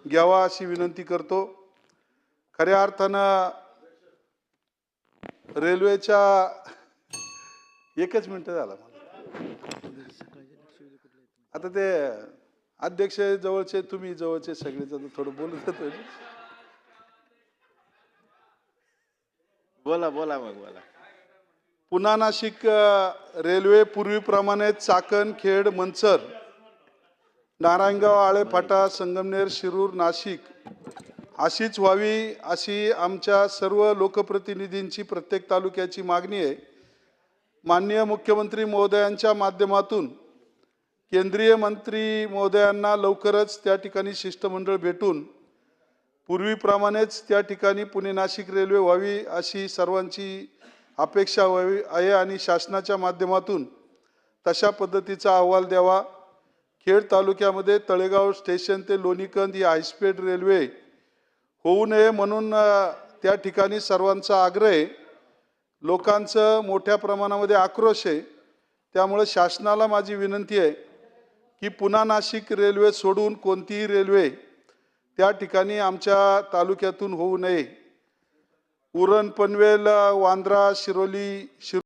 घ्यावा अशी विनंती करतो। खऱ्या अर्थानं रेल्वेच्या एकच मिनिट झाला आता ते अध्यक्ष जवळचे तुम्ही जवळचे सगळेजण थोडं बोलत होते। बोला बोला मग बोला। पुन्हा नाशिक रेल्वे पूर्वीप्रमाणे चाकण खेड मंचर नारायणगाव आळेफाटा संगमनेर शिरूर नाशिक अशीच व्हावी अशी आमच्या सर्व लोकप्रतिनिधींची प्रत्येक तालुक्याची मागणी आहे। माननीय मुख्यमंत्री महोदयांच्या माध्यमातून केंद्रीय मंत्री महोदयांना लवकरच त्या ठिकाणी शिष्टमंडळ भेटून पूर्वीप्रमाणेच त्या ठिकाणी पुणे नाशिक रेल्वे व्हावी अशी सर्वांची अपेक्षा व्हावी आहे आणि शासनाच्या माध्यमातून तशा पद्धतीचा अहवाल द्यावा। खेड तालुक्यामध्ये तळेगाव स्टेशन ते लोणीकंद ही हायस्पीड रेल्वे होऊ नये म्हणून त्या ठिकाणी सर्वांचा आग्रह आहे। लोकांचं मोठ्या प्रमाणामध्ये आक्रोश आहे। त्यामुळे शासनाला माझी विनंती आहे की पुन्हा नाशिक रेल्वे सोडून कोणतीही रेल्वे त्या ठिकाणी आमच्या तालुक्यातून होऊ नये। उरण पनवेल वांद्रा शिरोली